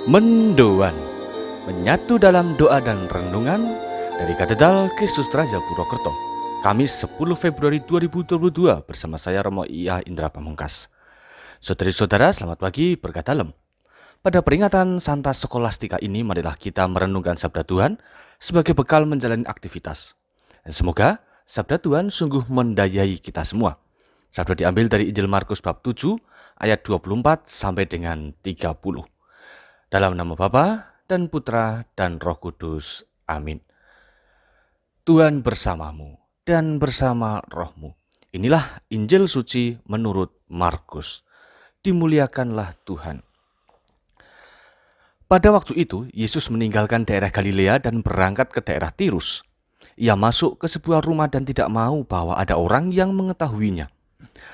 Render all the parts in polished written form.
Mendoan, menyatu dalam doa dan renungan dari Katedral Kristus Raja Purwokerto, Kamis 10 Februari 2022 bersama saya Romo Iya Indra Pamungkas. Saudari-saudara, selamat pagi, berkat dalam. Pada peringatan Santa Skolastika ini, marilah kita merenungkan Sabda Tuhan sebagai bekal menjalani aktivitas. Dan semoga Sabda Tuhan sungguh mendayai kita semua. Sabda diambil dari Injil Markus bab 7 ayat 24 sampai dengan 30. Dalam nama Bapa dan Putra dan Roh Kudus. Amin. Tuhan bersamamu dan bersama rohmu. Inilah Injil suci menurut Markus. Dimuliakanlah Tuhan. Pada waktu itu, Yesus meninggalkan daerah Galilea dan berangkat ke daerah Tirus. Ia masuk ke sebuah rumah dan tidak mau bahwa ada orang yang mengetahuinya.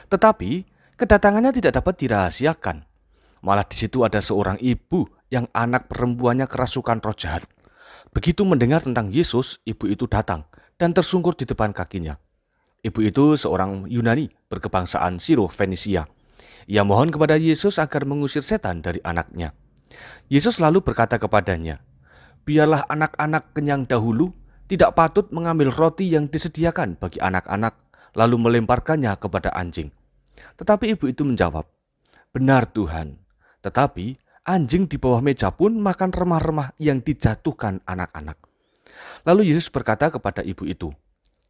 Tetapi, kedatangannya tidak dapat dirahasiakan. Malah di situ ada seorang ibu yang anak perempuannya kerasukan roh jahat. Begitu mendengar tentang Yesus, ibu itu datang dan tersungkur di depan kakinya. Ibu itu seorang Yunani berkebangsaan Siro-Fenisia. Ia mohon kepada Yesus agar mengusir setan dari anaknya. Yesus lalu berkata kepadanya, "Biarlah anak-anak kenyang dahulu, tidak patut mengambil roti yang disediakan bagi anak-anak, lalu melemparkannya kepada anjing." Tetapi ibu itu menjawab, "Benar Tuhan, tetapi anjing di bawah meja pun makan remah-remah yang dijatuhkan anak-anak." Lalu Yesus berkata kepada ibu itu,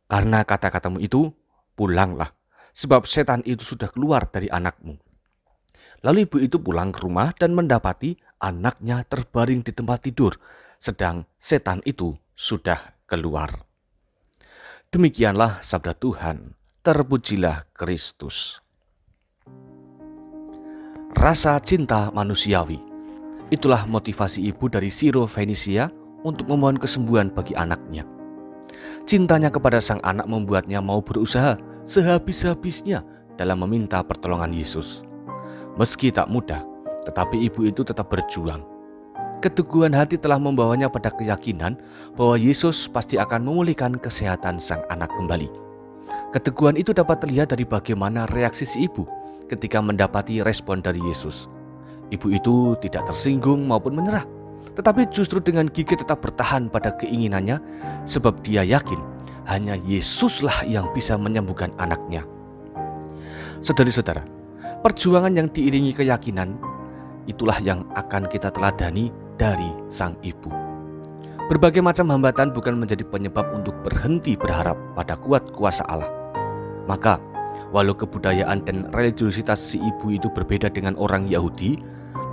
"Karena kata-katamu itu, pulanglah, sebab setan itu sudah keluar dari anakmu." Lalu ibu itu pulang ke rumah dan mendapati anaknya terbaring di tempat tidur, sedang setan itu sudah keluar. Demikianlah sabda Tuhan. Terpujilah Kristus. Rasa cinta manusiawi. Itulah motivasi ibu dari Siro-Fenisia untuk memohon kesembuhan bagi anaknya. Cintanya kepada sang anak membuatnya mau berusaha sehabis-habisnya dalam meminta pertolongan Yesus. Meski tak mudah, tetapi ibu itu tetap berjuang. Keteguhan hati telah membawanya pada keyakinan bahwa Yesus pasti akan memulihkan kesehatan sang anak kembali. Keteguhan itu dapat terlihat dari bagaimana reaksi si ibu ketika mendapati respon dari Yesus. Ibu itu tidak tersinggung maupun menyerah, tetapi justru dengan gigih tetap bertahan pada keinginannya, sebab dia yakin hanya Yesuslah yang bisa menyembuhkan anaknya. Saudari-saudara, perjuangan yang diiringi keyakinan itulah yang akan kita teladani dari sang ibu. Berbagai macam hambatan bukan menjadi penyebab untuk berhenti berharap pada kuat kuasa Allah. Maka, walau kebudayaan dan religiositas si ibu itu berbeda dengan orang Yahudi,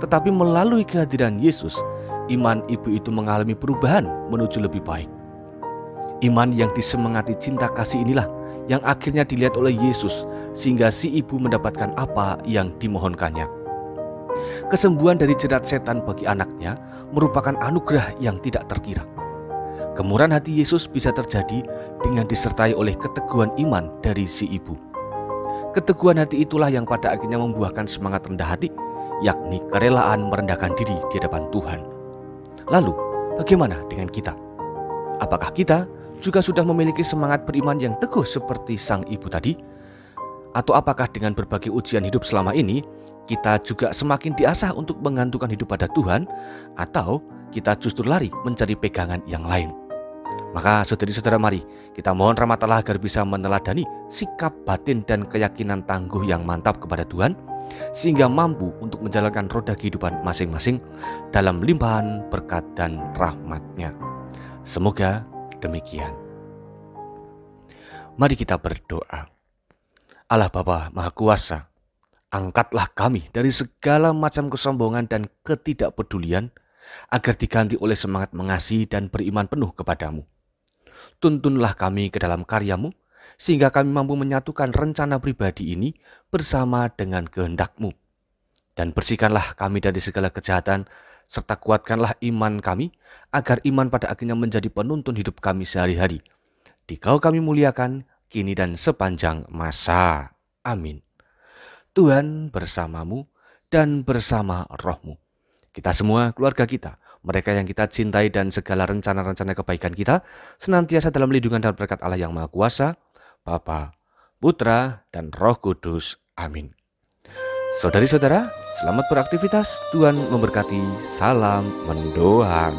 tetapi melalui kehadiran Yesus, iman ibu itu mengalami perubahan menuju lebih baik. Iman yang disemangati cinta kasih inilah yang akhirnya dilihat oleh Yesus, sehingga si ibu mendapatkan apa yang dimohonkannya. Kesembuhan dari jerat setan bagi anaknya merupakan anugerah yang tidak terkira. Kemurahan hati Yesus bisa terjadi dengan disertai oleh keteguhan iman dari si ibu. Keteguhan hati itulah yang pada akhirnya membuahkan semangat rendah hati, yakni kerelaan merendahkan diri di hadapan Tuhan. Lalu, bagaimana dengan kita? Apakah kita juga sudah memiliki semangat beriman yang teguh seperti sang ibu tadi? Atau apakah dengan berbagai ujian hidup selama ini, kita juga semakin diasah untuk menggantungkan hidup pada Tuhan, atau kita justru lari mencari pegangan yang lain? Maka saudari-saudara, mari kita mohon rahmat Allah agar bisa meneladani sikap batin dan keyakinan tangguh yang mantap kepada Tuhan, sehingga mampu untuk menjalankan roda kehidupan masing-masing dalam limpahan berkat dan rahmat-Nya. Semoga demikian. Mari kita berdoa. Allah Bapa Maha Kuasa, angkatlah kami dari segala macam kesombongan dan ketidakpedulian, agar diganti oleh semangat mengasihi dan beriman penuh kepadamu. Tuntunlah kami ke dalam karya-Mu, sehingga kami mampu menyatukan rencana pribadi ini bersama dengan kehendak-Mu. Dan bersihkanlah kami dari segala kejahatan, serta kuatkanlah iman kami, agar iman pada akhirnya menjadi penuntun hidup kami sehari-hari. Dikau kami muliakan, kini dan sepanjang masa. Amin. Tuhan bersamamu dan bersama rohmu. Kita semua, keluarga kita, mereka yang kita cintai dan segala rencana-rencana kebaikan kita, senantiasa dalam lindungan dan berkat Allah yang Maha Kuasa, Bapa, Putra, dan Roh Kudus. Amin. Saudari-saudara, selamat beraktivitas. Tuhan memberkati. Salam mendoan.